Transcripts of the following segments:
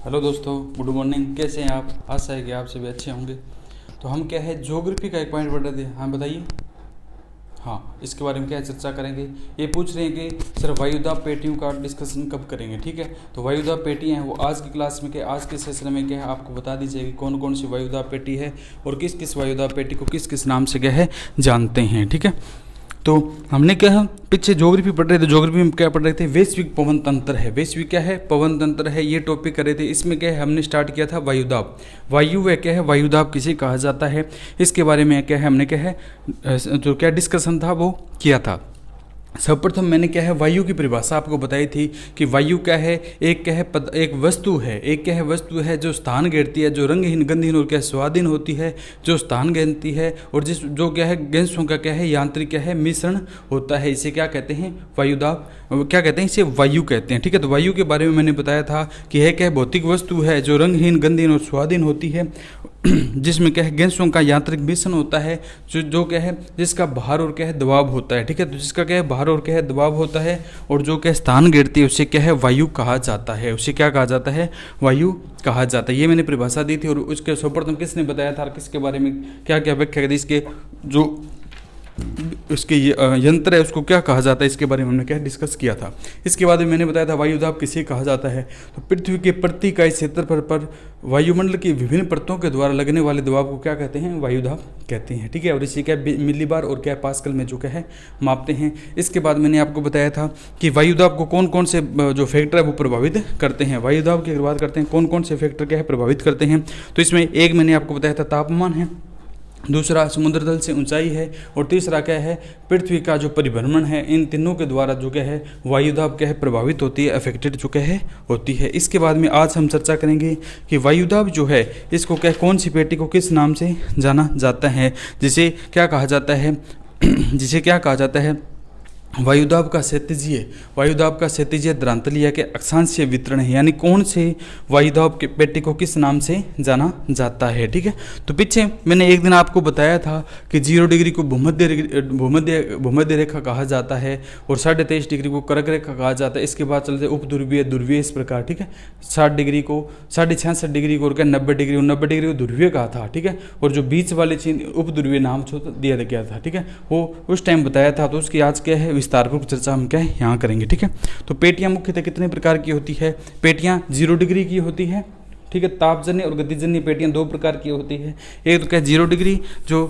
Hello दोस्तों, good morning. कैसे हैं आप? आशा है कि आप सभी अच्छे होंगे। तो हम क्या है, ज्योग्राफी का एक पॉइंट पढ़ रहे थे। हाँ बताइए। हाँ, इसके बारे में क्या चर्चा करेंगे। ये पूछ रहे हैं कि सर वायुदाब पेटियों का डिस्कशन कब करेंगे। ठीक है, तो वायुदाब पेटियाँ हैं वो आज की क्लास में क्या, आज के सेशन में क्या है आपको बता दीजिए कि कौन कौन सी वायुदाब पेटी है और किस किस वायुदाब पेटी को किस किस नाम से क्या है जानते हैं। ठीक है, तो हमने क्या है पीछे ज्योग्राफी पढ़ रहे थे। ज्योग्राफी में क्या पढ़ रहे थे, वैश्विक पवन तंत्र है। वैश्विक क्या है, पवन तंत्र है, ये टॉपिक कर रहे थे। इसमें क्या है हमने स्टार्ट किया था वायुदाब। वायु व क्या है, वायुदाब किसे कहा जाता है, इसके बारे में क्या है हमने क्या है जो क्या डिस्कशन था वो किया था। सर्वप्रथम मैंने क्या है वायु की परिभाषा आपको बताई थी कि वायु क्या है, एक क्या है एक वस्तु है, एक क्या है वस्तु है जो स्थान घेरती है, जो रंगहीन गंधहीन और क्या स्वाधीन होती है, जो स्थान घेरती है और जिस जो क्या है गैसों का क्या है यांत्रिक क्या है मिश्रण होता है, इसे क्या कहते हैं वायुदाब, क्या कहते हैं इसे वायु कहते हैं। ठीक है, तो वायु के बारे में मैंने बताया था कि यह क्या है भौतिक वस्तु है जो रंगहीन गंधहीन और स्वाधीन होती है, जिसमें क्या है गैसों का यांत्रिक मिश्रण होता है, जो क्या है जिसका भार और क्या है दबाव होता है। ठीक है, तो जिसका क्या है भार और क्या है दबाव होता है और जो क्या स्थान घेरती है उसे क्या है वायु कहा जाता है। उसे क्या कहा जाता है, वायु कहा जाता है। ये मैंने परिभाषा दी थी और उसके सर्वप्रथम किसने बताया था, किसके बारे में क्या क्या व्याख्या करी, इसके जो उसके यंत्र है उसको क्या कहा जाता है, इसके बारे में हमने क्या डिस्कस किया था। इसके बाद में मैंने बताया था वायुदाब किसे कहा जाता है, तो पृथ्वी के प्रति इकाई क्षेत्रफल पर वायुमंडल की विभिन्न परतों के द्वारा लगने वाले दबाव को क्या कहते हैं, वायुदाब कहते हैं। ठीक है, और इसे क्या मिलीबार और क्या पास्कल में जो क्या है मापते हैं। इसके बाद मैंने आपको बताया था कि वायुदाब को कौन कौन से जो फैक्टर है वो प्रभावित करते हैं। वायुदाब की अगर बात करते हैं कौन कौन से फैक्टर क्या है प्रभावित करते हैं, तो इसमें एक मैंने आपको बताया था तापमान है, दूसरा समुद्र तल से ऊंचाई है और तीसरा क्या है पृथ्वी का जो परिभ्रमण है। इन तीनों के द्वारा जो क्या है वायुदाब क्या है प्रभावित होती है, अफेक्टेड जो क्या है होती है। इसके बाद में आज हम चर्चा करेंगे कि वायुदाब जो है इसको क्या कौन सी पेटी को किस नाम से जाना जाता है, जिसे क्या कहा जाता है जिसे क्या कहा जाता है वायुदाब का क्षैतिजीय द्रांतलीय के अक्षांशीय वितरण है, यानी कौन से वायुदाब के पेटी को किस नाम से जाना जाता है। ठीक है, तो पीछे मैंने एक दिन आपको बताया था कि 0 डिग्री को भूमध्य रेखा कहा जाता है और 23.5 डिग्री को कर्क रेखा कहा जाता है। इसके बाद चलते उप ध्रुवीय ध्रुवीय इस प्रकार। ठीक है, 60 डिग्री को 66 डिग्री को और क्या 90 डिग्री को ध्रुवीय कहा था। ठीक है, और जो बीच वाले चीन उप ध्रुवीय नाम दिया गया था। ठीक है, वो उस टाइम बताया था, तो उसकी आज क्या है विस्तारपूर्वक चर्चा हम क्या है यहाँ करेंगे। ठीक है, तो पेटियां मुख्यतः कितने प्रकार की होती है, पेटियां 0 डिग्री की होती है। ठीक है, तापजन्य और गतिजन्य पेटियां 2 प्रकार की होती है। एक तो क्या 0 डिग्री जो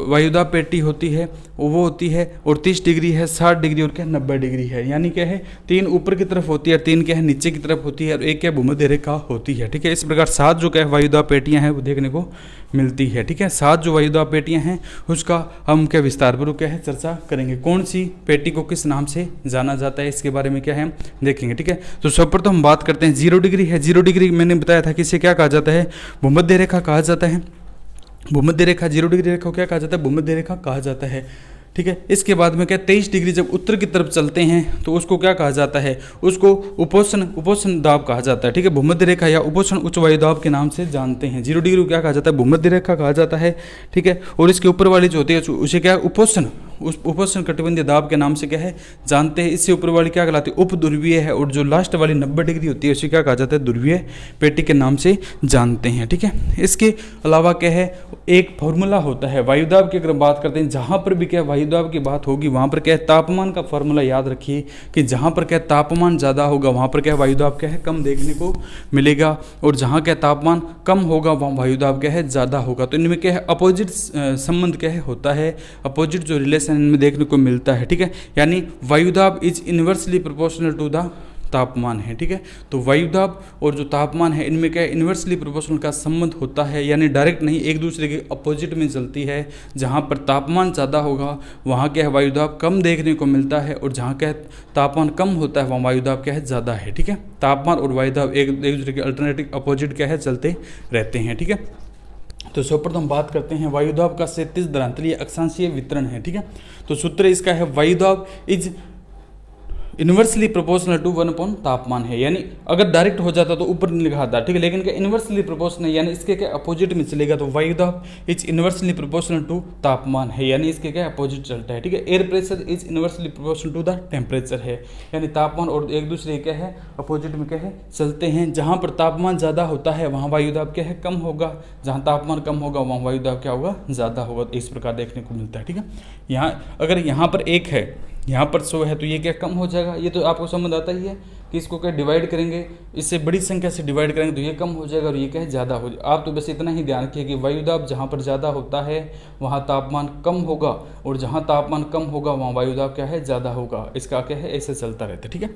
वायुदाब पेटी होती है वो होती है, और 30 डिग्री है, 60 डिग्री और क्या 90 डिग्री है, यानी क्या है 3 ऊपर की तरफ होती है, 3 क्या है नीचे की तरफ होती है और एक क्या भूमध्य रेखा होती है। ठीक है, इस प्रकार 7 जो क्या है वायुदाब पेटियां हैं वो देखने को मिलती है। ठीक है, 7 जो वायुदाब पेटियां हैं उसका हम क्या विस्तारपूर्वक क्या है चर्चा करेंगे। कौन सी पेटी को किस नाम से जाना जाता है इसके बारे में क्या है देखेंगे। ठीक है, तो सर्वप्रथम हम बात करते हैं 0 डिग्री है। 0 डिग्री मैंने बताया था कि इसे क्या कहा जाता है, भूमध्य रेखा कहा जाता है। भूमध्य रेखा 0 डिग्री रेखा को क्या कहा जाता है, भूमध्य रेखा कहा जाता है। ठीक है, इसके बाद में क्या 23 डिग्री जब उत्तर की तरफ चलते हैं तो उसको क्या कहा जाता है, उसको उपोष्ण दाब कहा जाता है। ठीक है, भूमध्य रेखा या उपोष्ण उच्च वायुदाब के नाम से जानते हैं। 0 डिग्री को क्या कहा जाता है, भूमध्य रेखा कहा जाता है। ठीक है, और इसके ऊपर वाली जो होती है उसे क्या उपोष्ण कटिबंधीय दाब के नाम से क्या है जानते हैं। इससे ऊपर वाली क्या कहलाती है, उप ध्रुवीय है, और जो लास्ट वाली 90 डिग्री होती है उसे क्या कहा जाता है, ध्रुवीय पेटी के नाम से जानते हैं। ठीक है, इसके अलावा क्या है एक फॉर्मूला होता है वायुदाब की। अगर बात करते हैं जहाँ पर भी क्या वायुदाब की बात होगी वहाँ पर क्या है तापमान का फॉर्मूला याद रखिए कि जहाँ पर क्या तापमान ज़्यादा होगा वहाँ पर क्या वायुदाब क्या है कम देखने को मिलेगा, और जहाँ क्या तापमान कम होगा वहाँ वायुदाब क्या है ज़्यादा होगा। तो इनमें क्या है अपोजिट संबंध क्या है होता है, अपोजिट जो रिलेशन इनमें देखने को मिलता है। ठीक है, यानी वायुदाब is inversely proportional to the तापमान है। ठीक है, तो वायुदाब और जो तापमान है इनमें क्या इन्वर्सली प्रोपोर्शनल का संबंध होता है, यानी डायरेक्ट नहीं, एक दूसरे के अपोजिट में चलती है। जहाँ पर तापमान ज़्यादा होगा वहाँ क्या है वायुदाब कम देखने को मिलता है, और जहाँ क्या तापमान कम होता है वहाँ वायुदाब क्या है ज़्यादा है। ठीक है, तापमान और वायुदाब एक दूसरे के अल्टरनेटिव अपोजिट क्या है चलते रहते हैं। ठीक है, तो सर्वप्रथम बात करते हैं वायुदाब का क्षैतिज द्रांतलीय अक्षांशीय वितरण है। ठीक है, तो सूत्र इसका है वायुदाब इज इन्वर्सली प्रोपोर्शनल टू 1 तापमान है, यानी अगर डायरेक्ट हो जाता तो ऊपर लिखा था, ठीक है, लेकिन क्या इन्वर्सली प्रोपोर्शनल यानी इसके क्या अपोजिट में चलेगा, तो वायु दाब इज इन्वर्सली प्रोपोर्शनल टू तापमान है, यानी इसके क्या अपोजिट चलता है, ठीक है। Air pressure is inversely proportional to the temperature है, यानी तापमान और एक दूसरे क्या है अपोजिट में क्या है चलते हैं। जहाँ पर तापमान ज़्यादा होता है वहाँ वायु दाब क्या है कम होगा, जहाँ तापमान कम होगा वहाँ वायु दाब क्या होगा ज़्यादा होगा, तो इस प्रकार देखने को मिलता है, ठीक है। यहाँ अगर यहाँ पर 1 है, यहाँ पर 100 है, तो ये क्या कम हो जाएगा, ये तो आपको समझ आता ही है कि इसको क्या डिवाइड करेंगे, इससे बड़ी संख्या से डिवाइड करेंगे तो ये कम हो जाएगा और ये क्या है ज़्यादा हो जाएगा। आप तो बस इतना ही ध्यान रखिए कि वायुदाब जहाँ पर ज़्यादा होता है वहाँ तापमान कम होगा और जहाँ तापमान कम होगा वहाँ वायुदाब क्या है ज़्यादा होगा, इसका क्या है ऐसे चलता रहता है, ठीक है।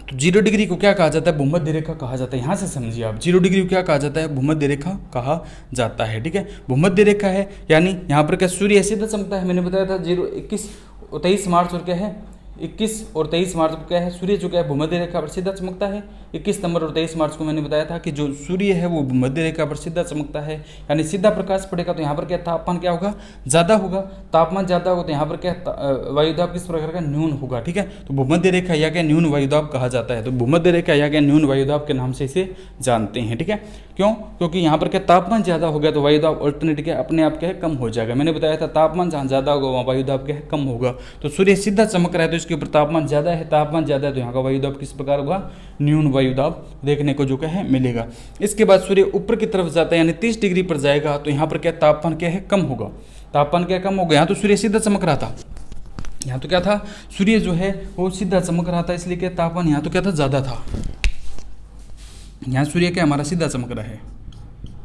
तो 0 डिग्री को क्या कहा जाता है, भूमध्य रेखा कहा जाता है। यहाँ से समझिए आप 0 डिग्री को क्या कहा जाता है, भूमध्य रेखा कहा जाता है, ठीक है। भूमध्य रेखा है यानी यहाँ पर क्या सूर्य सीधा चमकता है, मैंने बताया था 23 मार्च और क्या है 21 और 23 मार्च को क्या है सूर्य जो क्या है भूमध्य रेखा पर सीधा चमकता है। 21 सितंबर और 23 मार्च को मैंने बताया था कि जो सूर्य है वो भूमध्य रेखा पर सीधा चमकता है, यानी सीधा प्रकाश पड़ेगा तो यहाँ पर क्या तापमान क्या होगा ज़्यादा होगा, तापमान ज़्यादा होगा तो यहाँ पर क्या वायुदाब किस प्रकार का न्यून होगा, ठीक है। तो भूमध्य रेखा या क्या न्यून वायुदाब कहा जाता है, तो भूमध्य रेखा या क्या न्यून वायुदाब के नाम से इसे जानते हैं, ठीक है। क्यों, क्योंकि यहाँ पर क्या तापमान ज़्यादा हो गया तो वायुदाब अल्टरनेट क्या अपने आप क्या है कम हो जाएगा। मैंने बताया था तापमान जहाँ ज़्यादा होगा वहाँ वायुदाब क्या है कम होगा, तो सूर्य सीधा चमक रहा है तो इसके ऊपर तापमान ज़्यादा है, तापमान ज़्यादा है तो यहाँ का वायुदाब किस प्रकार होगा न्यून वायुदाब देखने को जो क्या है मिलेगा। इसके बाद सूर्य ऊपर की तरफ जाता है यानी 30 डिग्री पर जाएगा तो यहाँ पर क्या तापमान क्या है कम होगा, तापमान क्या कम होगा। यहाँ तो सूर्य सीधा चमक रहा था, यहाँ तो क्या था सूर्य जो है वो सीधा चमक रहा था, इसलिए क्या तापमान यहाँ तो क्या था ज़्यादा था, यहाँ सूर्य क्या हमारा सीधा चमक रहा है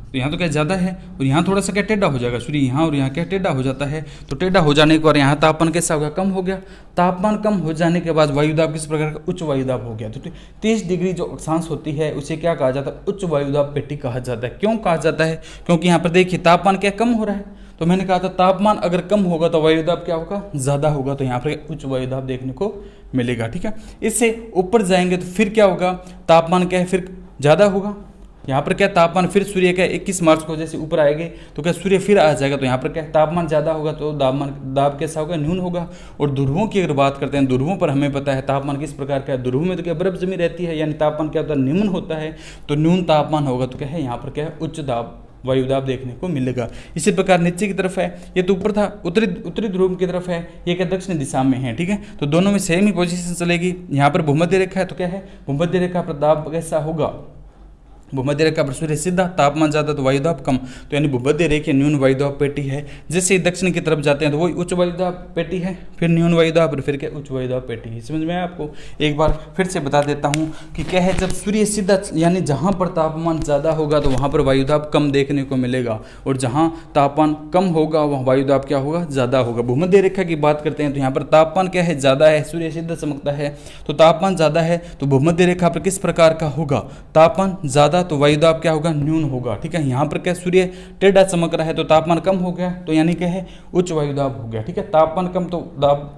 तो यहाँ तो क्या ज़्यादा है और यहाँ थोड़ा सा क्या टेढ़ा हो जाएगा सूर्य, यहाँ और यहाँ क्या टेढ़ा हो जाता है, तो टेढ़ा हो जाने के बाद यहाँ तापमान कैसा हो गया कम हो गया। तापमान कम हो जाने के बाद वायुदाब किस प्रकार का उच्च वायुदाब हो गया। तो 30 डिग्री जो अक्षांश होती है उसे क्या कहा जाता है उच्च वायुदाब पेटी कहा जाता है। क्यों कहा जाता है, क्योंकि यहाँ पर देखिए तापमान क्या कम हो रहा है, तो मैंने कहा था तापमान अगर कम होगा तो वायुदाब क्या होगा ज़्यादा होगा, तो यहाँ पर उच्च वायुदाब देखने को मिलेगा, ठीक है। इससे ऊपर जाएंगे तो फिर क्या होगा तापमान क्या है फिर ज़्यादा होगा, यहाँ पर क्या तापमान फिर सूर्य का 21 मार्च को जैसे ऊपर आएंगे तो क्या सूर्य फिर आ जाएगा, तो यहाँ पर क्या तापमान ज़्यादा होगा तो दाब कैसा होगा न्यून होगा। और ध्रुवों की अगर बात करते हैं, ध्रुवों पर हमें पता है तापमान किस प्रकार का है, ध्रुवों में तो क्या बर्फ जमी रहती है यानी तापमान क्या होता है निम्न होता है, तो न्यून तापमान होगा तो क्या है यहाँ पर क्या है उच्च दाब वायुदाब देखने को मिलेगा। इसी प्रकार नीचे की तरफ है, ये तो ऊपर था उत्तरी ध्रुव की तरफ है, ये क्या दक्षिण दिशा में है, ठीक है। तो दोनों में सेम ही पोजीशन चलेगी। यहाँ पर भूमध्य रेखा है तो क्या है भूमध्य रेखा पर दाब कैसा होगा, भूमध्य रेखा पर सूर्य सीधा, तापमान ज़्यादा तो वायुदाब कम, तो यानी भूमध्य रेखा न्यून वायुदाब पेटी है। जैसे ही दक्षिण की तरफ जाते हैं तो वही उच्च वायुदाब पेटी है, फिर न्यून वायुदाब और फिर क्या उच्च वायुदाब पेटी है। समझ में आया आपको, एक बार फिर से बता देता हूँ कि क्या है जब सूर्य सीधा यानी जहाँ पर तापमान ज़्यादा होगा तो वहाँ पर वायुदाब कम देखने को मिलेगा और जहाँ तापमान कम होगा वहाँ वायुदाब क्या होगा ज़्यादा होगा। भूमध्य रेखा की बात करते हैं तो यहाँ पर तापमान क्या है ज़्यादा है, सूर्य सीधा चमकता है तो तापमान ज़्यादा है, तो भूमध्य रेखा पर किस प्रकार का होगा तापमान ज़्यादा तो वायुदाब क्या होगा न्यून होगा, ठीक है। यहाँ पर क्या सूर्य टेढ़ा चमक रहा है तो तापमान कम हो गया तो यानी क्या है उच्च वायुदाब हो गया, ठीक है। तापमान कम तो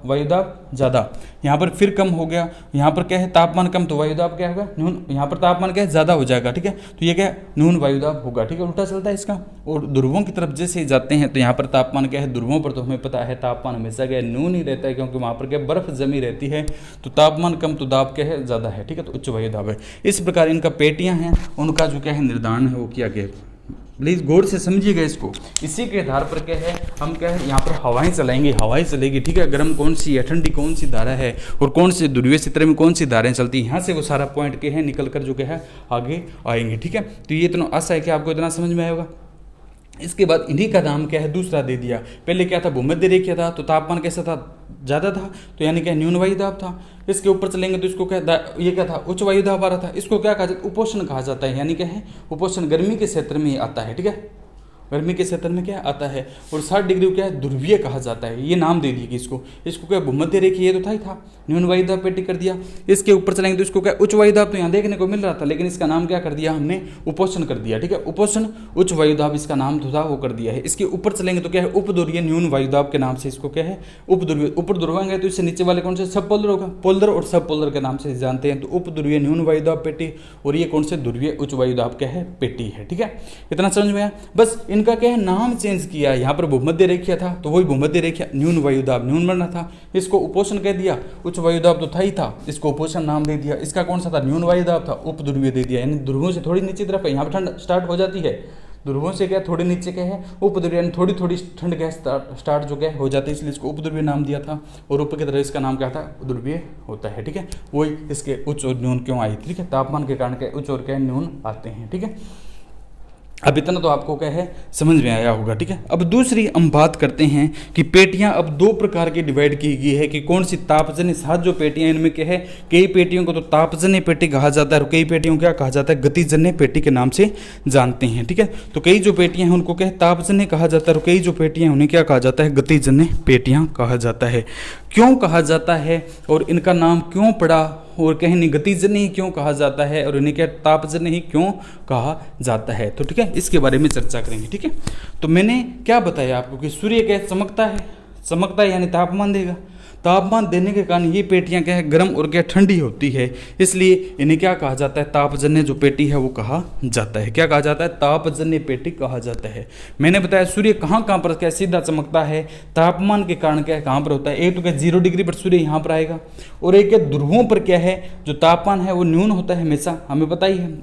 वायुदाब ज़्यादा, यहाँ पर फिर कम हो गया, यहाँ पर क्या है तापमान कम तो वायुदाब क्या होगा न्यून, यहाँ पर तापमान क्या है ज़्यादा हो जाएगा, ठीक है। तो ये क्या न्यून वायुदाब होगा, ठीक है, उल्टा चलता है इसका। और ध्रुवों की तरफ जैसे ही जाते हैं तो यहाँ पर तापमान क्या है ध्रुवों पर तो हमें पता है तापमान हमेशा क्या न्यून ही रहता है, क्योंकि वहाँ पर क्या बर्फ जमी रहती है, तो तापमान कम तो दाब क्या है ज़्यादा है, ठीक है, तो उच्च वायुदाब है। इस प्रकार इनका पेटियाँ हैं उनका जो क्या है निर्धारण है वो किया गया। प्लीज़ गौर से समझिएगा इसको। इसी के आधार पर क्या है हम क्या है यहाँ पर हवाएं चलाएंगे, हवाएं चलेगी, ठीक है। गर्म कौन सी है, ठंडी कौन सी धारा है और कौन से ध्रुवीय क्षेत्र में कौन सी धाराएं चलती हैं, यहाँ से वो सारा पॉइंट के हैं निकल कर जो क्या है आगे आएंगे, ठीक है। तो ये इतना आशा है कि आपको इतना समझ में आएगा। इसके बाद इन्हीं का नाम क्या है दूसरा दे दिया। पहले क्या था भूमध्य रेखा था तो तापमान कैसा था ज़्यादा था तो यानी क्या न्यून वायुदाब था। इसके ऊपर चलेंगे तो इसको क्या ये क्या था उच्च वायुदाब आ रहा था, इसको क्या कहा जाता है उपोष्ण कहा जाता है, यानी क्या है उपोष्ण गर्मी के क्षेत्र में आता है, ठीक है, गर्मी के क्षेत्र में क्या आता है। और 60 डिग्री क्या है ध्रुवीय कहा जाता है, ये नाम दे दिए कि इसको क्या भूमध्य रेखा ये तो था ही था, न्यून वायुदाब पेटी कर दिया। इसके ऊपर चलेंगे तो इसको क्या उच्च वायुदाब तो यहाँ देखने को मिल रहा था, लेकिन इसका नाम क्या कर दिया हमने उपोष्ण कर दिया, ठीक है, उपोष्ण उच्च वायुदाब इसका नाम था वो कर दिया है। इसके ऊपर चलेंगे तो क्या है उपध्रुवीय न्यून वायुदाब के नाम से इसको क्या है उपध्रुवीय, ऊपर ध्रुवाएंगे तो इससे नीचे वाले कौन से सब पोलर होगा, पोलर और सब पोलर के नाम से जानते हैं। तो उपध्रुवीय न्यून वायुदाब पेटी और ये कौन से ध्रुवीय उच्च वायुदाब क्या है पेटी है, ठीक है। इतना समझ में आया। बस इनका क्या है नाम चेंज किया, यहाँ पर भूमध्य रेखा था तो वही भूमध्य रेखा न्यून वायुदाब न्यून बनना था, इसको उपोषण कह दिया, उच्च वायुदाब तो था ही था, इसको उपोषण नाम दे दिया। इसका कौन सा था न्यून वायुदाब था, उपध्रुवीय दे दिया, यानी ध्रुवों से थोड़ी नीचे तरफ है, यहाँ पर ठंड स्टार्ट हो जाती है, ध्रुवों से क्या थोड़ी नीचे क्या है उपध्रुवीय, यानी थोड़ी थोड़ी ठंड क्या स्टार्ट जो क्या हो जाती है, इसलिए इसको उपध्रुवीय नाम दिया था। और ऊपर की तरफ इसका नाम क्या था ध्रुवीय होता है, ठीक है। वही इसके उच्च और न्यून क्यों आई, ठीक है, तापमान के कारण क्या उच्च और क्या न्यून आते हैं, ठीक है। अब इतना तो आपको क्या है समझ में आया होगा, ठीक है। अब दूसरी हम बात करते हैं कि पेटियां अब दो प्रकार की डिवाइड की गई है कि कौन सी तापजन्य सात जो पेटियां इनमें क्या है, कई पेटियों को तो तापजन्य पेटी कहा जाता है और कई पेटियों को क्या कहा जाता है गतिजन्य पेटी के नाम से जानते हैं, ठीक है। तो कई जो पेटियां हैं उनको क्या है तापजन्य कहा जाता है और कई जो पेटियां उन्हें क्या कहा जाता है गतिजन्य पेटियां कहा जाता है। क्यों कहा जाता है और इनका नाम क्यों पड़ा और कहीं नहीं गतिजन्य ही क्यों कहा जाता है और इन्हें क्या तापजन्य ही क्यों कहा जाता है, तो ठीक है इसके बारे में चर्चा करेंगे, ठीक है। तो मैंने क्या बताया आपको कि सूर्य क्या चमकता है यानी तापमान देगा, तापमान देने के कारण ये पेटियां क्या है गर्म और क्या ठंडी होती है, इसलिए इन्हें क्या कहा जाता है तापजन्य जो पेटी है वो कहा जाता है। क्या कहा जाता है तापजन्य पेटी कहा जाता है। मैंने बताया सूर्य कहाँ पर क्या सीधा चमकता है, तापमान के कारण क्या कहाँ पर होता है, एक तो क्या 0 डिग्री पर सूर्य यहाँ पर आएगा और एक क्या ध्रुवों पर क्या है जो तापमान है वो न्यून होता है हमेशा, हमें पता ही है।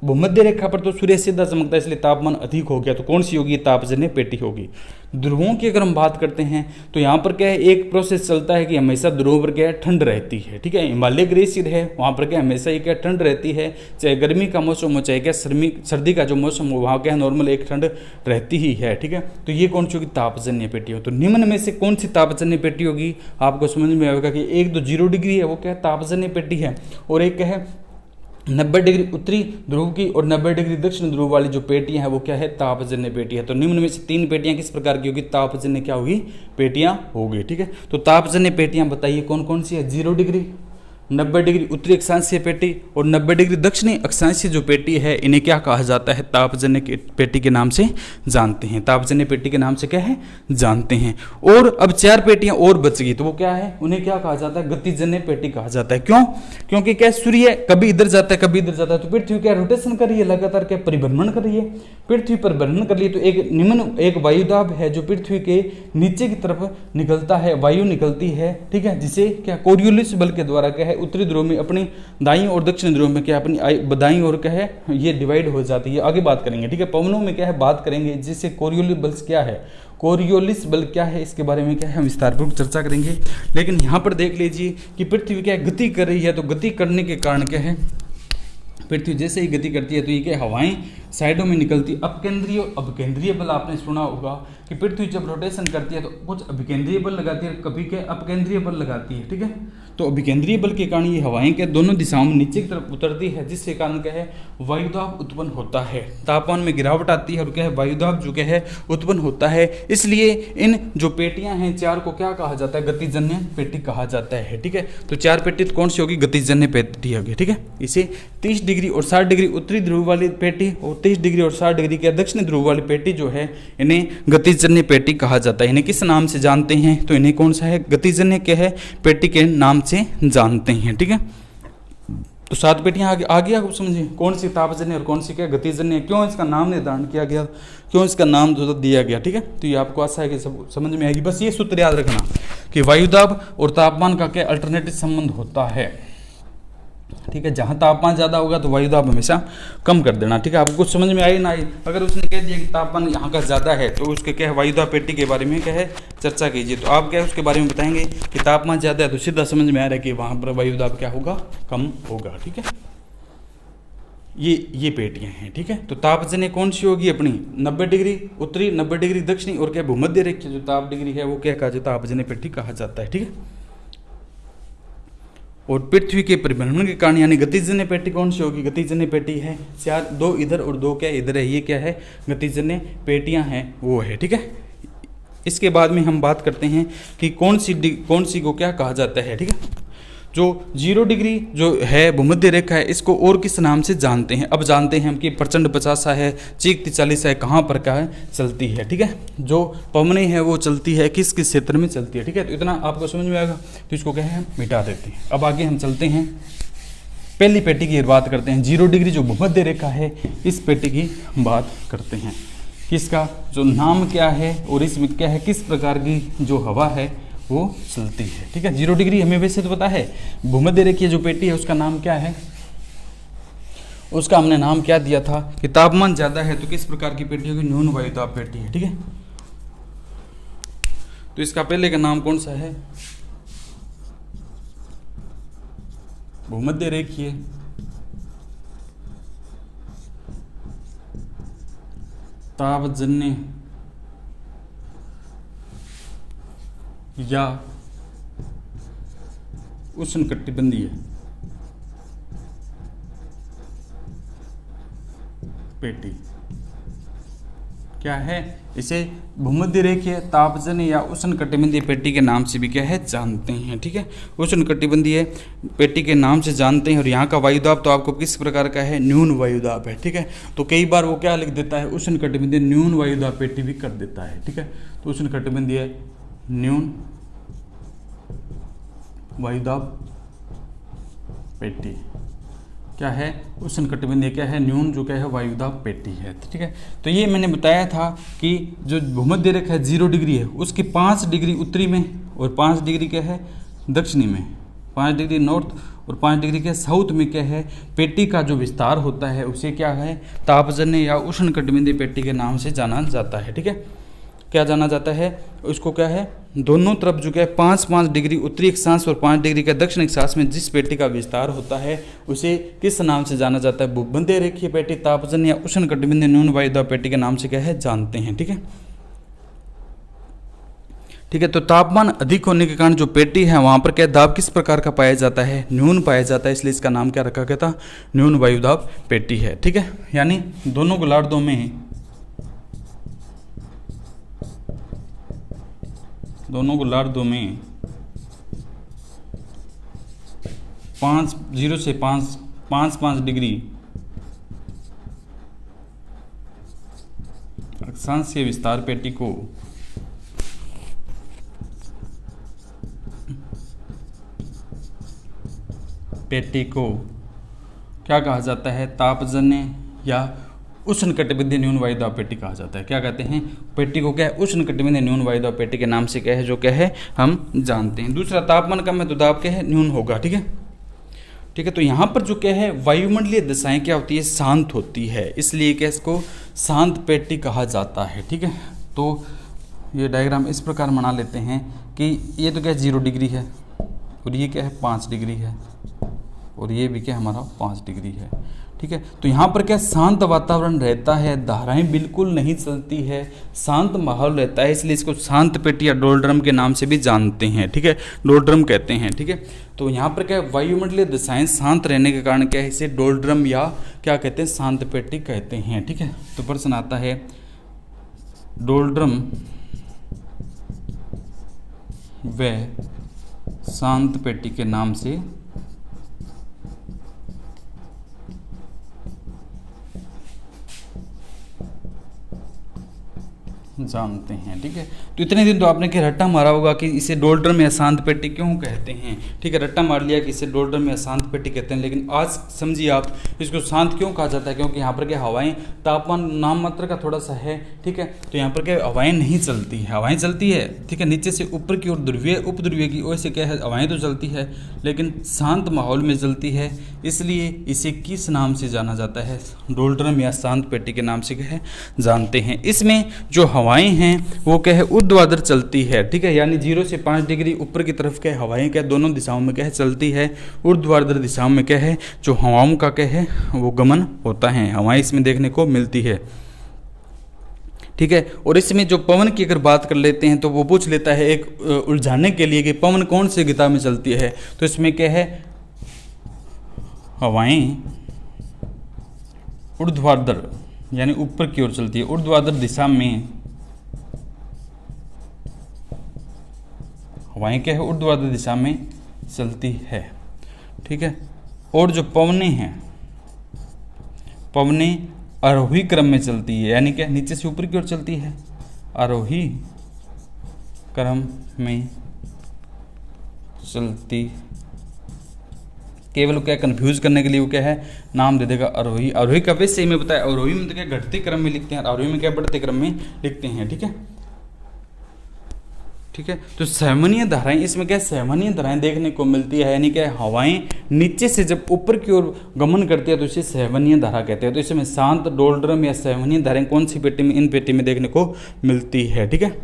भूमध्य रेखा पर तो सूर्य सीधा चमकता है इसलिए तापमान अधिक हो गया, तो कौन सी होगी तापजन्य पेटी होगी। ध्रुवों की अगर हम बात करते हैं तो यहाँ पर क्या है एक प्रोसेस चलता है कि हमेशा ध्रुवों पर क्या है ठंड रहती है, ठीक है। हिमालय ग्लेशियर है वहाँ पर क्या हमेशा ये क्या ठंड रहती है, चाहे गर्मी का मौसम हो चाहे क्या सर्दी का जो मौसम हो वहाँ क्या नॉर्मल एक ठंड रहती ही है, ठीक है। तो ये कौन सी होगी तापजन्य पेटी हो। तो निम्न में से कौन सी तापजन्य पेटी होगी, आपको समझ में आएगा कि एक तो 0 डिग्री है वो क्या तापजन्य पेटी है और एक क्या है 90 डिग्री उत्तरी ध्रुव की और 90 डिग्री दक्षिण ध्रुव वाली जो पेटियां हैं वो क्या है तापजन्य पेटी है। तो निम्न में से 3 पेटियां किस प्रकार की होगी तापजन्य क्या होगी पेटियां होगी, ठीक है। तो तापजन्य पेटियां बताइए कौन कौन सी है, 0 डिग्री 90 डिग्री उत्तरी अक्षांशीय पेटी और 90 डिग्री दक्षिणी अक्षांशीय जो पेटी है इन्हें क्या कहा जाता है तापजन्य पेटी के नाम से जानते हैं, तापजन्य पेटी के नाम से क्या है जानते हैं। और अब 4 पेटियां और बच गई तो वो क्या है उन्हें क्या कहा जाता है गतिजन्य पेटी कहा जाता है। क्यों, क्योंकि क्या सूर्य कभी इधर जाता है कभी इधर जाता है, तो पृथ्वी क्या रोटेशन कर रही है लगातार क्या परिभ्रमण कर रही है, पृथ्वी पर भ्रमण कर रही है। तो एक निम्न एक वायुदाब है जो पृथ्वी के नीचे की तरफ निकलता है, वायु निकलती है, ठीक है, जिसे क्या कोरियोलिस बल के द्वारा क्या है उत्तरी ध्रुव में अपनी दाईं और दक्षिण ध्रुव में क्या अपनी दाईं और क्या है ये डिवाइड हो जाती है। आगे बात करेंगे, ठीक है, पवनों में क्या है बात करेंगे जिससे कोरियोलिस बल क्या है, कोरियोलिस बल क्या है इसके बारे में क्या है हम विस्तारपूर्वक चर्चा करेंगे। लेकिन यहाँ पर देख लीजिए कि पृथ्वी क्या गति कर रही है, तो गति करने के कारण क्या है पृथ्वी जैसे ही गति करती है तो ये क्या हवाएं साइडों में निकलती है। अपकेंद्रीय अपकेंद्रीय बल आपने सुना होगा कि पृथ्वी जब रोटेशन करती है तो कुछ अभिकेंद्रीय बल लगाती है, कभी क्या अपकेंद्रीय बल लगाती है, ठीक है। तो अभिकेंद्रीय बल के कारण ये हवाएं क्या दोनों दिशाओं में नीचे की तरफ उतरती है, जिसके कारण क्या है वायुदाब उत्पन्न होता है, तापमान में गिरावट आती है और क्या है वायुदाब जो क्या है उत्पन्न होता है। इसलिए इन जो पेटियां हैं 4 को क्या कहा जाता है गतिजन्य पेटी कहा जाता है, ठीक है। तो 4 पेटी तो कौन सी होगी गतिजन्य पेटी होगी, ठीक है। इसे 30 डिग्री और 60 डिग्री उत्तरी ध्रुव वाली पेटी और 30 डिग्री और 60 डिग्री के दक्षिणी ध्रुव वाली पेटी जो है इन्हें गतिजन्य पेटी कहा जाता है। इन्हें किस नाम से जानते हैं, तो इन्हें कौन सा है गतिजन्य क्या है पेटी के नाम से जानते हैं, ठीक है। तो 7 पेटियां आगे आप समझिए कौन सी तापजन्य और कौन सी क्या गतिजन्य, क्यों इसका नाम निर्धारण किया गया, क्यों इसका नाम जो दिया गया, ठीक है। तो ये आपको आशा है कि सब समझ में आएगी। बस ये सूत्र याद रखना कि वायुदाब और तापमान का क्या अल्टरनेटिव संबंध होता है, ठीक है। जहाँ तापमान ज़्यादा होगा तो वायुदाब हमेशा कम कर देना, ठीक है। आपको कुछ समझ में आई ना आई, अगर उसने कह दिया कि तापमान यहाँ का ज़्यादा है तो उसके क्या है वायुदाब पेटी के बारे में क्या है चर्चा कीजिए, तो आप क्या है उसके बारे में बताएंगे कि तापमान ज़्यादा है तो सीधा समझ में आ रहा है कि वहाँ पर वायुदाब क्या होगा कम होगा, ठीक है। ये पेटियां हैं, ठीक है। तो तापजन्य कौन सी होगी अपनी 90 डिग्री उत्तरी 90 डिग्री दक्षिणी और क्या भूमध्य रेखा जो ताप डिग्री है वो क्या कहा जाता है तापजन्य पेटी कहा जाता है, ठीक है। और पृथ्वी के परिभ्रमण के कारण यानी गतिजन्य पेटी कौन सी होगी, गतिजन्य पेटी है 4, 2 इधर और 2 क्या इधर है, ये क्या है गतिजन्य पेटियां हैं वो है, ठीक है। इसके बाद में हम बात करते हैं कि कौन सी को क्या कहा जाता है, ठीक है। जो 0 डिग्री जो है भूमध्य रेखा है इसको और किस नाम से जानते हैं, अब जानते हैं हम कि प्रचंड 50 है, चीक 43 है, कहाँ पर क्या है चलती है, ठीक है। जो पवनें है वो चलती है किस किस क्षेत्र में चलती है, ठीक है। तो इतना आपको समझ में आएगा, तो इसको क्या है मिटा देते हैं। अब आगे हम चलते हैं, पहली पेटी की बात करते हैं 0 डिग्री जो भूमध्य रेखा है इस पेटी की बात करते हैं। किसका, जो नाम क्या है और इसमें क्या है, किस प्रकार की जो हवा है वो चलती है। ठीक है, 0 डिग्री हमें वैसे तो पता है, भूमध्य रेखीय जो पेटी है उसका नाम क्या है, उसका हमने नाम क्या दिया था कि तापमान ज़्यादा है तो किस प्रकार की पेटी होगी, न्यून वायुदाब पेटी है। ठीक है, तो इसका पहले का नाम कौन सा है, भूमध्य रेखीय तापजन्य या उष्णकटिबंधीय पेटी। क्या है, इसे भूमध्य रेखीय तापजन्य या उष्णकटिबंधीय पेटी के नाम से भी क्या है जानते हैं। ठीक है, उष्णकटिबंधीय पेटी के नाम से जानते हैं। और यहाँ का वायुदाब तो आपको किस प्रकार का है, न्यून वायुदाब है। ठीक है, तो कई बार वो क्या लिख देता है, उष्णकटिबंधीय न्यून वायुदाब पेटी भी कर देता है। ठीक है, तो उष्णकटिबंधीय न्यून वायुदाब पेटी क्या है, उष्णकटिबंधीय क्या है, न्यून जो क्या है वायुदाब पेटी है। ठीक है, तो ये मैंने बताया था कि जो भूमध्य रेखा है 0 डिग्री है, उसकी 5 डिग्री उत्तरी में और 5 डिग्री क्या है दक्षिणी में, 5 डिग्री नॉर्थ और 5 डिग्री के साउथ में क्या है पेटी का जो विस्तार होता है उसे क्या है तापजन्य या उष्णकटिबंधीय पेटी के नाम से जाना जाता है। ठीक है, क्या जाना जाता है, उसको क्या है दोनों तरफ जो क्या है 5-5 डिग्री उत्तरी अक्षांश और 5 डिग्री का दक्षिण अक्षांश में जिस पेटी का विस्तार होता है उसे किस नाम से जाना जाता है, भूमध्य रेखीय पेटी, तापजन्य या उष्णकटिबंधीय न्यून वायुदाब पेटी के नाम से क्या है जानते हैं। ठीक है, ठीक है, तो तापमान अधिक होने के कारण जो पेटी है वहाँ पर क्या दाब किस प्रकार का पाया जाता है, न्यून पाया जाता है, इसलिए इसका नाम क्या रखा गया था, न्यून वायुदाब पेटी है। ठीक है, यानी दोनों गोलार्धों में दोनों गोलार्धों में 0 से 5 डिग्री अक्षांशीय विस्तार पेटी को क्या कहा जाता है, तापजन्य या उष्णकटिबंधीय न्यून वायुदाब पेटी कहा जाता है। क्या कहते हैं, पेटी को क्या है उष्णकटिबंधीय न्यून वायुदाब पेटी के नाम से क्या है जो क्या है हम जानते हैं। दूसरा, तापमान कम है तो दाब क्या है न्यून होगा। ठीक है, ठीक है, तो यहाँ पर जो क्या है वायुमंडलीय दशाएं क्या होती है, शांत होती है, इसलिए क्या इसको शांत पेटी कहा जाता है। ठीक है, तो ये डायग्राम इस प्रकार बना लेते हैं कि ये तो क्या 0 डिग्री है और ये क्या है 5 डिग्री है और ये भी क्या हमारा 5 डिग्री है। ठीक है, तो यहाँ पर क्या शांत वातावरण रहता है, धाराएं बिल्कुल नहीं चलती है, शांत माहौल रहता है, इसलिए इसको शांत पेटी या डोलड्रम के नाम से भी जानते हैं। ठीक है, डोलड्रम कहते हैं। ठीक है, तो यहाँ पर क्या वायुमंडलीय दशाएं शांत रहने के कारण क्या है इसे डोलड्रम या क्या कहते हैं शांत पेटी कहते हैं। ठीक है, तो प्रश्न आता है डोलड्रम व शांत पेटी के नाम से जानते हैं। ठीक है, तो इतने दिन तो आपने क्या रट्टा मारा होगा कि इसे डोलड्रम या शांत पेटी क्यों कहते हैं। ठीक है, रट्टा मार लिया कि इसे डोलड्रम या शांत पेटी कहते हैं, लेकिन आज समझिए आप इसको शांत क्यों कहा जाता है, क्योंकि यहाँ पर क्या हवाएं, तापमान नाम मात्र का थोड़ा सा है। ठीक है, तो यहाँ पर क्या हवाएं नहीं चलती है, हवाएं चलती है ठीक है नीचे से ऊपर की ओर ध्रुवीय उपध्रुवीय की ओर से क्या है हवाएं तो चलती है लेकिन शांत माहौल में चलती है, इसलिए इसे किस नाम से जाना जाता है, डोलड्रम या शांत पेटी के नाम से क्या है जानते हैं। इसमें जो हवाएं हैं वो क्या है ऊर्ध्वाधर चलती है। ठीक है, यानी 0 से 5 डिग्री ऊपर की तरफ क्या हवाएं क्या दोनों दिशाओं में क्या है चलती है, ऊर्ध्वाधर दिशाओं में क्या है जो हवाओं का क्या है वो गमन होता है, हवाएं इसमें देखने को मिलती है। ठीक है, और इसमें जो पवन की अगर बात कर लेते हैं तो वो पूछ लेता है एक उलझाने के लिए कि पवन कौन सी दिशा में चलती है, तो इसमें क्या है हवाएं ऊर्ध्वाधर यानी ऊपर की ओर चलती है, ऊर्ध्वाधर दिशा में हवाएं क्या है ऊर्ध्वाधर दिशा में चलती है। ठीक है, और जो पवनें हैं पवनें आरोही क्रम में चलती है, यानी क्या नीचे से ऊपर की ओर चलती है, आरोही क्रम में चलती केवल क्या कंफ्यूज करने के लिए वो क्या है नाम दे देगा आरोही। आरोही का वैसे ही मैं बताया, आरोही में तो क्या घटते क्रम में लिखते हैं, आरोही में क्या बढ़ते क्रम में लिखते हैं। ठीक है, ठीक है। तो सहमनीय धाराएं, इसमें क्या सहमनीय धाराएं देखने को मिलती है, यानी क्या हवाएं नीचे से जब ऊपर की ओर गमन करती है तो इसे सहमनीय धारा कहते हैं। तो इसमें शांत, डोलड्रम या सहमनीय धाराएं कौन सी पेटी में, इन पेटी में देखने को मिलती है। ठीक है,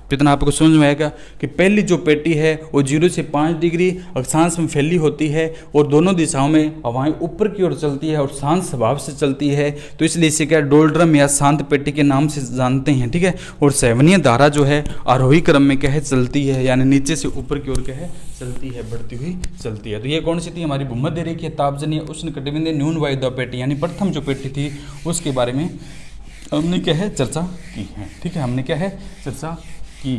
तो इतना आपको समझ में आएगा कि पहली जो पेटी है वो 0 से 5 डिग्री अक्षांश में फैली होती है और दोनों दिशाओं में हवाएं ऊपर की ओर चलती है और शांत स्वभाव से चलती है, तो इसलिए इसे क्या डोलड्रम या शांत पेटी के नाम से जानते हैं। ठीक है, और सहमनीय धारा जो है आरोही क्रम में क्या है चलती है, यानी नीचे से ऊपर की ओर क्या है चलती है, बढ़ती हुई चलती है। तो ये कौन सी थी हमारी भूमध्य रेखीय तापजनीय उष्णकटिबंधीय न्यून वायुदाब पेटी, यानी प्रथम जो पेटी थी उसके बारे में हमने क्या है चर्चा की है। ठीक है, हमने क्या है चर्चा की।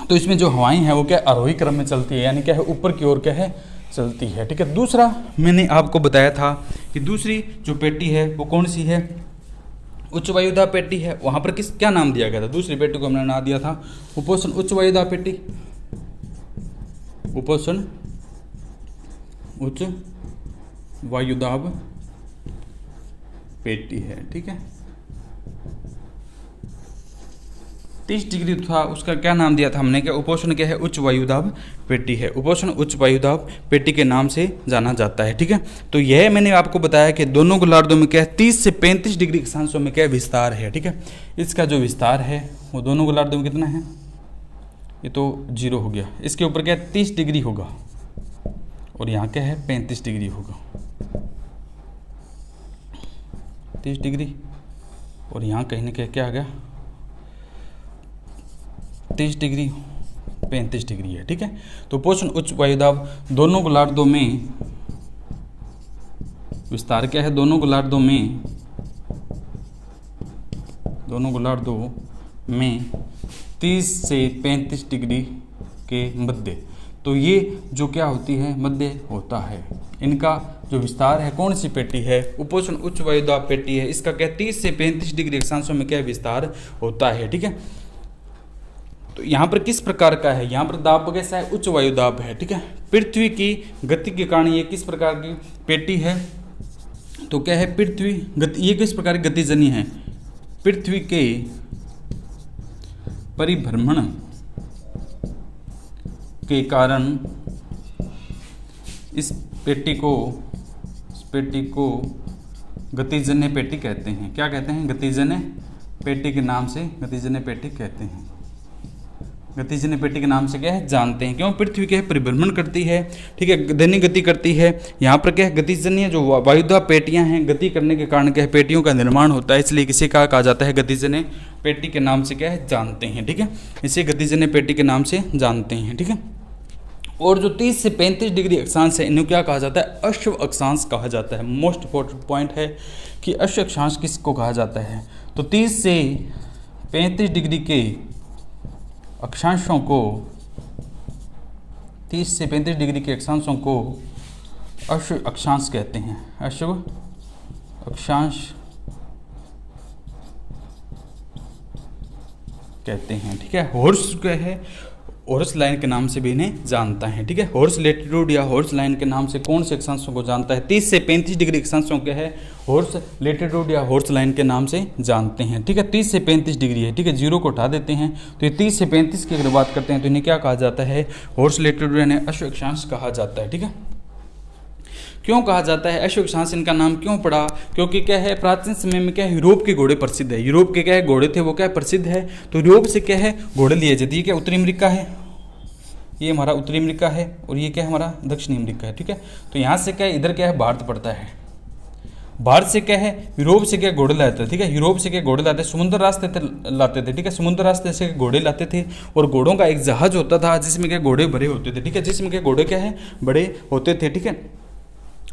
तो इसमें जो हवाएं हैं वो क्या आरोही क्रम में चलती है, यानी क्या है ऊपर की ओर क्या है चलती है। ठीक है, दूसरा मैंने आपको बताया था कि दूसरी जो पेटी है वो कौन सी है, उच्च वायुदाब पेटी है। वहां पर किस क्या नाम दिया गया था, दूसरी पेटी को हमने नाम दिया था उपोष्ण उच्च वायुदाब पेटी, उपोष्ण उच्च वायुदाब पेटी है। ठीक है, 30 डिग्री था, उसका क्या नाम दिया था हमने, क्या उपोष्ण क्या है उच्च वायुदाब पेटी है, उपोष्ण उच्च वायुदाब पेटी के नाम से जाना जाता है। ठीक है, तो यह मैंने आपको बताया कि दोनों गोलार्धों में क्या है 30 से 35 डिग्री अक्षांशों में क्या विस्तार है। ठीक है, इसका जो विस्तार है वो दोनों गोलार्धों में कितना है, ये तो 0 हो गया, इसके ऊपर क्या 30 डिग्री होगा और यहाँ क्या है 35 डिग्री होगा, 30 डिग्री और यहाँ कहीं ना कहीं क्या आ गया 30 डिग्री 35 डिग्री है। ठीक है, तो उपोष्ण उच्च वायुदाब दोनों गोलार्धों में विस्तार क्या है, दोनों गोलार्धों में 30 से 35 डिग्री के मध्य, तो ये जो क्या होती है मध्य होता है, इनका जो विस्तार है कौन सी पेटी है, उपोष्ण उच्च वायुदाब पेटी है, इसका क्या 30 से 35 डिग्री अक्षांशों में क्या विस्तार होता है। ठीक है, तो यहाँ पर किस प्रकार का है, यहाँ पर दाब कैसा है उच्च वायुदाब है। ठीक है, पृथ्वी की गति के कारण ये किस प्रकार की पेटी है, तो क्या है पृथ्वी गति, ये किस प्रकार की गतिजन्य है, पृथ्वी के परिभ्रमण के कारण इस पेटी को गतिजन्य पेटी कहते हैं। क्या कहते हैं, गतिजन्य पेटी के नाम से गतिजन्य पेटी कहते हैं, गतिजन्य पेटी के नाम से क्या है जानते हैं, क्यों पृथ्वी क्या है परिभ्रमण करती है। ठीक है, दैनिक गति करती है, यहाँ पर क्या है गतिजन्य जो वायुदाब पेटियां हैं गति करने के कारण क्या है पेटियों का निर्माण होता है, इसलिए किसे कहा जाता है गतिजन्य पेटी के नाम से क्या है जानते हैं। ठीक है, इसे गतिजन्य पेटी के नाम से जानते हैं। ठीक है, और जो 30 से 35 डिग्री अक्षांश है इन्हें क्या कहा जाता है, अश्व अक्षांश कहा जाता है। मोस्ट इम्पोर्टेंट पॉइंट है कि अश्व अक्षांश किसको कहा जाता है, तो 30 से 35 डिग्री के अक्षांशों को 30 से 35 डिग्री के अक्षांशों को अश्व अक्षांश कहते हैं, अश्व अक्षांश कहते हैं। ठीक है, हॉर्स क्या है, हॉर्स लाइन के नाम से भी इन्हें जानता है। ठीक है, हॉर्स लेटीट्यूड या हॉर्स लाइन के नाम से कौन से अक्षांशों को जानता है, 30 से 35 डिग्री अक्षांशों के है हॉर्स लेटीट्यूड या हॉर्स लाइन के नाम से जानते हैं। ठीक है, 30 से 35 डिग्री है। ठीक है, 0 को उठा देते हैं तो ये 30 से 35 की अगर बात करते हैं तो इन्हें क्या कहा जाता है, हॉर्स लेटीट्यूड यानी अश्व अक्षांश कहा जाता है। ठीक है, क्यों कहा जाता है अश्व अक्षांश, इनका नाम क्यों पड़ा, क्योंकि क्या है प्राचीन समय में क्या है यूरोप के घोड़े प्रसिद्ध है, यूरोप के क्या है घोड़े थे वो क्या प्रसिद्ध है, तो यूरोप से क्या है घोड़े लिए जाते, ये क्या उत्तरी अमेरिका है, ये हमारा उत्तरी अमेरिका है और ये क्या है हमारा दक्षिणी अमेरिका है। ठीक है, तो यहाँ से क्या है इधर क्या है भारत पड़ता है, भारत से क्या है यूरोप से क्या घोड़े लाते थे। ठीक है, यूरोप से क्या घोड़े लाते, समुद्र रास्ते लाते थे। ठीक है, समुद्र रास्ते से घोड़े लाते थे और घोड़ों का एक जहाज होता था जिसमें क्या घोड़े भरे होते थे। ठीक है, जिसमें क्या घोड़े क्या है बड़े होते थे। ठीक है,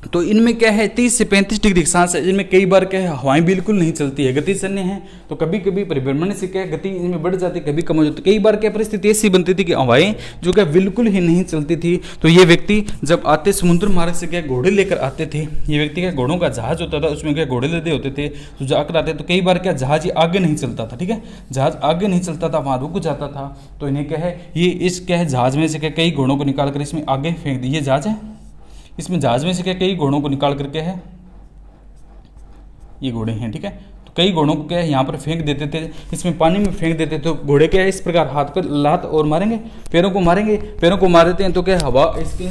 तो इनमें क्या है 30 से 35 डिग्री अक्षांश है, इनमें कई बार क्या है हवाएं बिल्कुल नहीं चलती है, गति शून्य है। तो कभी कभी परिभ्रमण से क्या गति इनमें बढ़ जाती, कभी कम हो जाती। कई बार क्या परिस्थिति ऐसी बनती थी कि हवाएं जो क्या बिल्कुल ही नहीं चलती थी। तो ये व्यक्ति जब आते समुद्र मार्ग से क्या घोड़े लेकर आते थे, ये व्यक्ति क्या घोड़ों का जहाज होता था, उसमें क्या घोड़े लदे होते थे, तो जाकर आते तो कई बार क्या जहाज ही आगे नहीं चलता था, ठीक है, जहाज आगे नहीं चलता था, वहाँ रुक जाता था। तो इन्हें क्या है ये इस क्या है जहाज में से क्या कई घोड़ों को निकाल कर इसमें आगे फेंक दिए, जहाज है, इसमें जहाज में से क्या कई घोड़ों को निकाल करके है, ये घोड़े हैं, ठीक है, तो कई घोड़ों को क्या है यहाँ पर फेंक देते थे, इसमें पानी में फेंक देते थे। तो घोड़े क्या है इस प्रकार हाथ पर लात और मारेंगे, पैरों को मारेंगे, पैरों को मार देते हैं तो क्या हवा इसके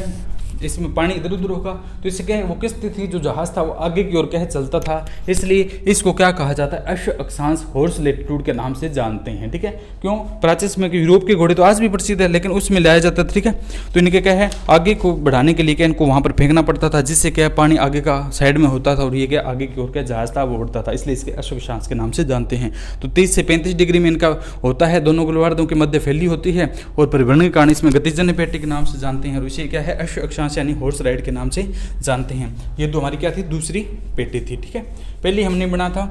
इसमें पानी इधर उधर होगा, तो इससे क्या है वो किस्ती थी, जो जहाज था वो आगे की ओर क्या है चलता था, इसलिए इसको क्या कहा जाता है अश्व अक्षांश, हॉर्स लैटिट्यूड के नाम से जानते हैं, ठीक है। क्यों, प्राचीन में यूरोप के घोड़े तो आज भी प्रसिद्ध है, लेकिन उसमें लाया जाता था, ठीक है। तो इनके क्या है आगे को बढ़ाने के लिए क्या इनको वहाँ पर फेंकना पड़ता था, जिससे क्या पानी आगे का साइड में होता था और ये क्या आगे की ओर क्या जहाज था वो उड़ता था, इसलिए इसके अश्व अक्षांश के नाम से जानते हैं। तो 30 से 35 डिग्री में इनका होता है, दोनों गोलार्धों के मध्य फैली होती है, और परिभ्रमण के कारण इसमें गतिजन्य पेटी के नाम से जानते हैं, और इसे क्या है अश्व अक्षांश यानी हॉर्स राइड के नाम से जानते हैं। ये तो हमारी क्या थी दूसरी पेटी थी, ठीक है। पहली हमने बना था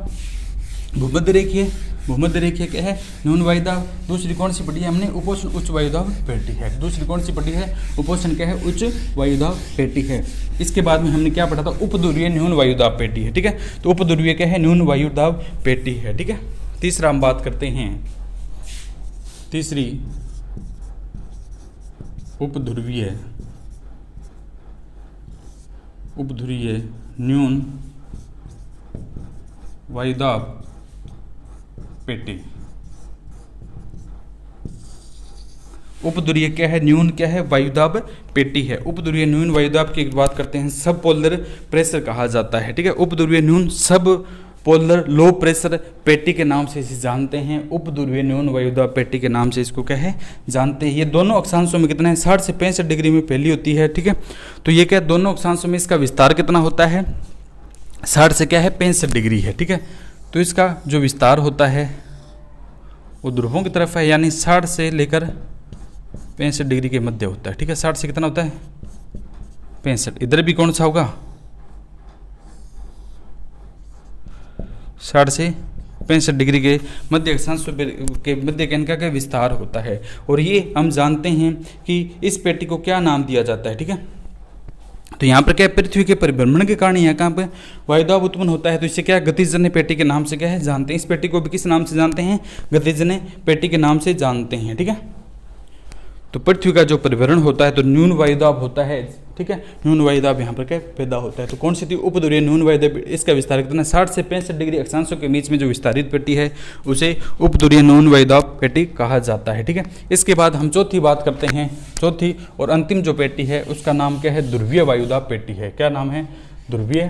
भूमध्य रेखीय, भूमध्य रेखीय क्या है न्यून वायुदाब। दूसरी कौन सी पढ़ी है हमने उपोष्ण उच्च वायुदाब पेटी है। दूसरी कौन सी पढ़ी है उपोष्ण क्या है उच्च वायुदाब पेटी है। इसके बाद में हमने क्या पढ़ा था उपध्रुवीय न्यून वायुदाब पेटी है, ठीक है। तो उपध्रुवीय क्या है न्यून वायुदाब पेटी है, ठीक है। तीसरा हम बात करते हैं, तीसरी उपध्रुवीय न्यून वायुदाब पेटी। उपध्रुवीय क्या है न्यून क्या है वायुदाब पेटी है। उपध्रुवीय न्यून वायुदाब की बात करते हैं सब पोलर प्रेशर कहा जाता है, ठीक है। उपध्रुवीय न्यून सब पोलर लो प्रेशर पेटी के नाम से इसे जानते हैं। उपध्रुवीय न्यून वायुदाब पेटी के नाम से इसको क्या है जानते हैं। ये दोनों अक्षांशों में कितना है 60 से 65 डिग्री में फैली होती है, ठीक है। तो ये क्या दोनों अक्षांशों में इसका विस्तार कितना होता है 60 से क्या है 65 डिग्री है, ठीक है। तो इसका जो विस्तार होता है वो ध्रुवों की तरफ है, यानी 60 से लेकर 65 डिग्री के मध्य होता है, ठीक है। 60 से कितना होता है 65। इधर भी कौन सा होगा 60 से 65 डिग्री के मध्य अक्षांश के मध्य केंद्र का विस्तार होता है। और ये हम जानते हैं कि इस पेटी को क्या नाम दिया जाता है, ठीक है। तो यहाँ पर क्या पृथ्वी के परिभ्रमण के कारण यहाँ कहाँ पे वायुदाब उत्पन्न होता है, तो इसे क्या गतिजन्य पेटी के नाम से क्या है जानते हैं। इस पेटी को भी किस नाम से जानते हैं गतिजन्य पेटी के नाम से जानते हैं, ठीक है। तो पृथ्वी का जो परिभ्रमण होता है तो न्यून वायुदाब होता है, ठीक है। न्यून वायुदाब यहाँ पर क्या पैदा होता है। तो कौन सी थी उपध्रुवीय न्यून वायुदाब, इसका विस्तार कितना 60 से 65 डिग्री अक्षांशों के बीच में जो विस्तारित पेटी है उसे उपध्रुवीय न्यून वायुदाब पेटी कहा जाता है, ठीक है। इसके बाद हम चौथी बात करते हैं। चौथी और अंतिम जो पेटी है उसका नाम क्या है ध्रुवीय वायुदाब पेटी है। क्या नाम है ध्रुवीय,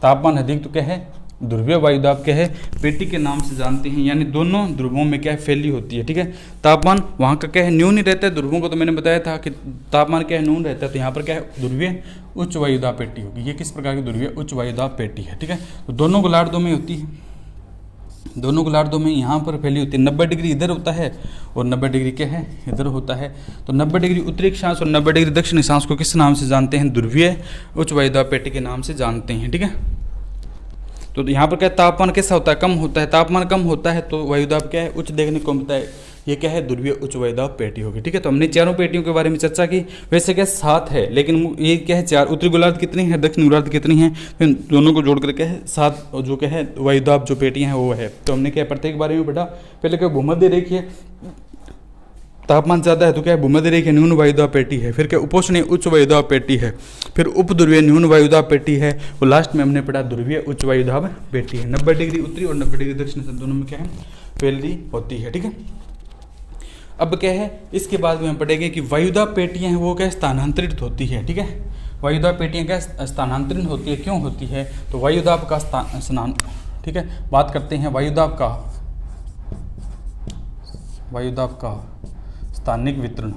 तापमान अधिक तो क्या है ध्रुवीय वायुदाब क्या है पेटी के नाम से जानते हैं, यानी दोनों ध्रुवों में क्या है फैली होती है, ठीक है। तापमान वहाँ का क्या है न्यून ही रहता है, ध्रुवों को तो मैंने बताया था कि तापमान क्या है न्यून रहता है। तो यहाँ पर क्या है ध्रुवीय उच्च वायुदाब पेटी होगी। ये किस प्रकार की ध्रुवीय उच्च वायुदाब पेटी है, ठीक है। तो दोनों गोलार्धों में होती है, दोनों गोलार्धों में यहाँ पर फैली होती है। 90 डिग्री इधर होता है और 90 डिग्री क्या है इधर होता है। तो 90 डिग्री उत्तरी अक्षांश और 90 डिग्री दक्षिणी अक्षांश को किस नाम से जानते हैं ध्रुवीय उच्च वायुदाब पेटी के नाम से जानते हैं, ठीक है। तो यहाँ पर क्या तापमान कैसा होता है कम होता है, तापमान कम होता है तो वायुदाब क्या है उच्च देखने को मिलता है। ये क्या है ध्रुवीय उच्च वायुदाब पेटी होगी, ठीक है। तो हमने चारों पेटियों के बारे में चर्चा की। वैसे क्या 7 है, लेकिन ये क्या है 4 उत्तरी गोलार्ध कितनी है दक्षिणी गोलार्ध कितनी है, फिर दोनों को जोड़ करके है 7 जो क्या है वायुदाब जो पेटियाँ हैं वो है। तो हमने क्या प्रत्येक बारे में पढ़ा। पहले क्या भूमध्य रेखीय तापमान ज़्यादा है तो क्या है भूमध्य रेखीय न्यून वायुदाब पेटी है। फिर क्या उपोष्णीय उच्च वायुदाब पेटी है। फिर उपध्रुवीय न्यून वायुदाब पेटी है। और लास्ट में हमने पढ़ा ध्रुवीय उच्च वायुदाब पेटी है। 90 डिग्री उत्तरी और 90 डिग्री दक्षिण से दोनों में क्या है फैली होती है, ठीक है। अब क्या है इसके बाद में हम पढ़ेंगे कि वायुदाब पेटियाँ हैं वो क्या स्थानांतरित होती है, ठीक है। वायुदाब पेटियाँ क्या स्थानांतरित होती है, क्यों होती है तो वायुदाब का स्नान, ठीक है। बात करते हैं वायुदाब का स्थानिक वितरण,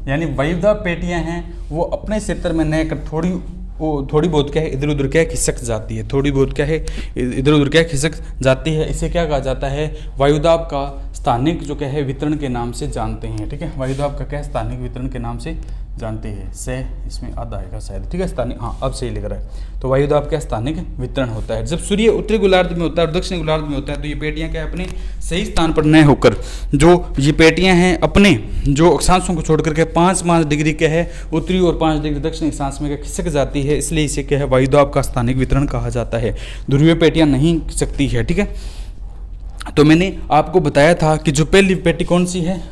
यानी वायुदाब पेटियां हैं वो अपने क्षेत्र में न कर थोड़ी वो थोड़ी बहुत क्या है इधर उधर क्या खिसक जाती है, थोड़ी बहुत क्या है इधर उधर क्या खिसक जाती है। इसे क्या कहा जाता है, वायुदाब का स्थानिक जो क्या है वितरण के नाम से जानते हैं। ठीक है, वायुदाब का क्या स्थानिक वितरण के नाम से जानते हैं। से इसमें आधा आएगा शायद। ठीक है, स्थानिक, हाँ अब सही लग रहा है। तो वायुदाब क्या स्थानिक वितरण होता है। जब सूर्य उत्तरी गोलार्ध में होता है और दक्षिणी गोलार्ध में होता है तो ये पेटियां क्या है अपने सही स्थान पर न होकर, जो ये पेटियां हैं अपने जो अक्षांशों को छोड़ करके 5 डिग्री क्या है उत्तरी और 5 डिग्री दक्षिणी अक्षांश में क्या खिसक जाती है, इसलिए इसे क्या है वायुदाब का स्थानिक वितरण कहा जाता है। ध्रुवीय पेटियां नहीं खिसकती है। ठीक है, तो मैंने आपको बताया था कि जो पहली पेटी कौन सी है,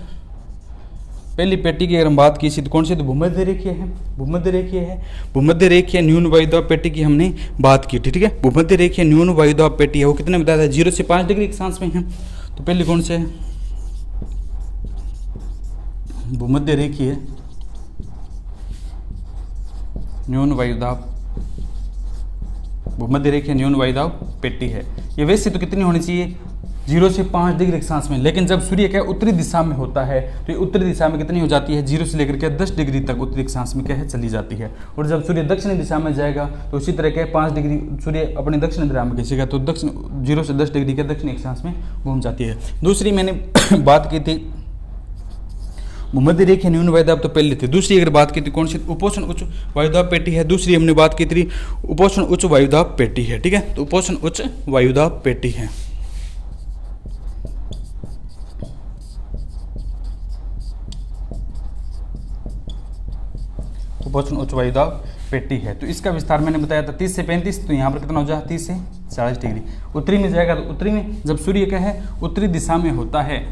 पहली पेटी की अगर हम बात की थी तो कौन सी, तो भूमध्य रेखीय है। भूमध्य रेखीय है, भूमध्य रेखीय न्यून वायुदाब पेटी की हमने बात की थी। ठीक है, भूमध्य रेखीय न्यून वायुदाब पेटी है, वो कितने बताया था, 0 से 5 डिग्री अक्षांश में है। तो पहली कौन से है, भूमध्य रेखीय न्यून वायुदाब, भूमध्य रेखीय न्यून वायुदाब पेटी है। ये वैसे तो कितनी होनी चाहिए, 0 से 5 डिग्री अक्षांश में, लेकिन जब सूर्य क्या उत्तरी दिशा में होता है तो ये उत्तरी दिशा में कितनी हो जाती है, 0 से लेकर के 10 डिग्री तक उत्तरी अक्षांश में क्या है चली जाती है। और जब सूर्य दक्षिणी दिशा में जाएगा तो उसी तरह क्या 5 डिग्री सूर्य अपने दक्षिणी दिशा में खींचेगा तो दक्षिण 0 से 10 डिग्री के दक्षिणी अक्षांश में घूम जाती है। दूसरी मैंने बात की थी भूमध्य रेखीय न्यून वायुदाब, तो पहले थी। दूसरी अगर बात की थी कौन सी, उपोष्ण उच्च वायुदाब पेटी है। दूसरी हमने बात की थी उपोष्ण उच्च वायुदाब पेटी है। ठीक है, तो उपोष्ण उच्च वायुदाब पेटी है। उपोष्ण उच्च वायुदाब पेटी है। तो इसका विस्तार मैंने बताया था 30 से 35, तो यहाँ पर कितना हो जाए 30 से 40 डिग्री। उत्तरी में जाएगा तो उत्तरी में जब सूर्य क्या है उत्तरी दिशा में होता है,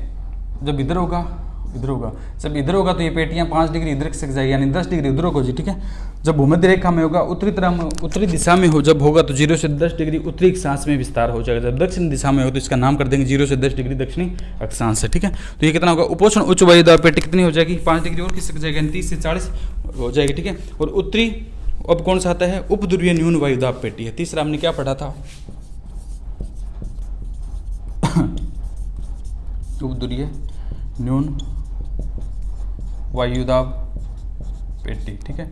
जब इधर होगा इधर होगा, जब इधर होगा तो ये पेटियां 5 डिग्री इधर खिसक जाएगी, यानी 10 डिग्री उधर होगा जी। ठीक है, जब भूमध्य रेखा में होगा उत्तरी तरह में उत्तरी दिशा में हो जब होगा तो 0 से 10 डिग्री उत्तरी अक्षांश में विस्तार हो जाएगा। जब दक्षिण दिशा में हो तो इसका नाम कर देंगे 0 से 10 डिग्री दक्षिणी अक्षांश है। ठीक है, तो ये कितना होगा, उपोष्ण उच्च वायुदाब पेटी कितनी हो जाएगी, 5 डिग्री और खिसक जाएगा, 30 से 40 हो जाएगी। ठीक है, और उत्तरी अब कौन सा आता है, उपध्रुवीय न्यून वायुदाब पेटी है। तीसरा हमने क्या पढ़ा था, उपध्रुवीय न्यून वायुदाब पेटी। ठीक है,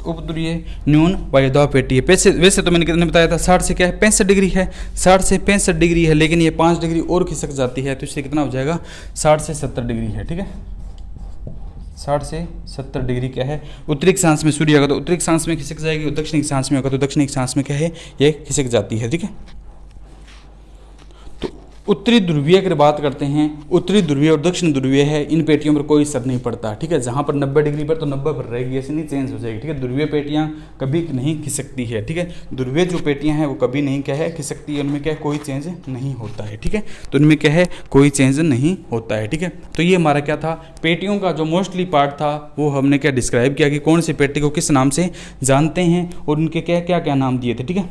उपध्रुवीय न्यून वायुदाब पेटी है। वैसे तो मैंने कितने बताया था, 60 से क्या है 65 डिग्री है, 60 से 65 डिग्री है, लेकिन ये 5 डिग्री और खिसक जाती है तो इससे कितना हो जाएगा 60 से 70 डिग्री है। ठीक है, 60 से 70 डिग्री क्या है उत्तरी अक्षांश में सूर्य होगा तो उत्तरी अक्षांश में खिसक जाएगी, और दक्षिणी अक्षांश में होगा तो दक्षिणी अक्षांश में क्या है ये खिसक जाती है। ठीक है, उत्तरी ध्रुवीय की बात करते हैं, उत्तरी ध्रुवीय और दक्षिण ध्रुवीय है, इन पेटियों पर कोई असर नहीं पड़ता। ठीक है, जहाँ पर 90 डिग्री पर तो 90 पर रहेगी, ऐसे नहीं चेंज हो जाएगी। ठीक है, ध्रुवीय पेटियाँ कभी नहीं खिसकती है। ठीक है, ध्रुवीय जो पेटियाँ हैं वो कभी नहीं क्या है खिसकती है, उनमें क्या है कोई चेंज नहीं होता है। ठीक है, तो उनमें क्या है कोई चेंज नहीं होता है। ठीक है, तो ये हमारा क्या था, पेटियों का जो मोस्टली पार्ट था वो हमने क्या डिस्क्राइब किया कि कौन सी पेटी को किस नाम से जानते हैं और उनके क्या क्या क्या नाम दिए थे। ठीक है,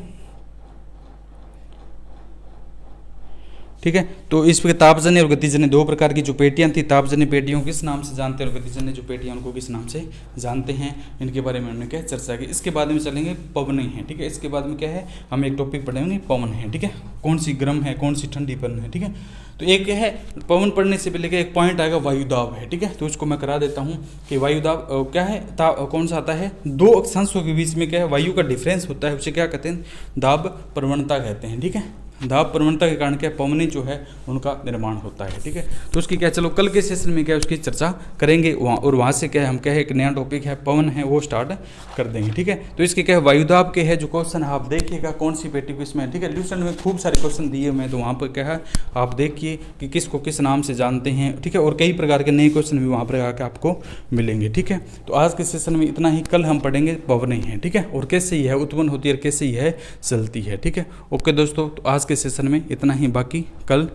ठीक है, तो इस पर तापजन्य और गतिजन्य 2 प्रकार की जो पेटियां थी, तापजन्य पेटियों को किस नाम से जानते हैं और गतिजन्य जो पेटियां उनको किस नाम से जानते हैं, इनके बारे में हमने क्या चर्चा की। इसके बाद में चलेंगे पवन है। ठीक है, इसके बाद में क्या है हम एक टॉपिक पढ़ेंगे पवन है। ठीक है, कौन सी गर्म है कौन सी ठंडी पवन है। ठीक है, तो एक है पवन पढ़ने से पहले क्या एक पॉइंट आएगा वायुदाब है। ठीक है, तो उसको मैं करा देता हूँ कि वायुदाब क्या है, कौन सा आता है, 2 अक्षांशों के बीच में क्या है वायु का डिफरेंस होता है, उसे क्या कहते हैं दाब प्रवणता कहते हैं। ठीक है, दाब प्रवणता के कारण क्या पवनी जो है उनका निर्माण होता है। ठीक है, तो उसकी क्या चलो कल के सेशन में क्या उसकी चर्चा करेंगे वहाँ, और वहाँ से क्या हम क्या है एक नया टॉपिक है पवन है वो स्टार्ट कर देंगे। ठीक है, तो इसके क्या वायुदाब के है जो क्वेश्चन आप देखिएगा कौन सी पेटी को इसमें। ठीक है, ट्यूशन में खूब सारे क्वेश्चन दिए हुए हैं, तो वहाँ पर क्या है आप देखिए कि किसको किस नाम से जानते हैं। ठीक है, और कई प्रकार के नए क्वेश्चन भी वहाँ पर आकर आपको मिलेंगे। ठीक है, तो आज के सेशन में इतना ही, कल हम पढ़ेंगे पवनी है। ठीक है, और कैसे यह उत्पन्न होती है और कैसे यह चलती है। ठीक है, ओके दोस्तों, तो आज के सेशन में इतना ही, बाकी कल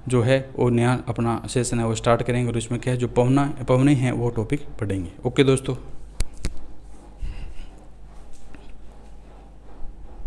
जो है वो नया अपना सेशन है वो स्टार्ट करेंगे और उसमें क्या है जो पवनी है वो टॉपिक पढ़ेंगे। ओके दोस्तों।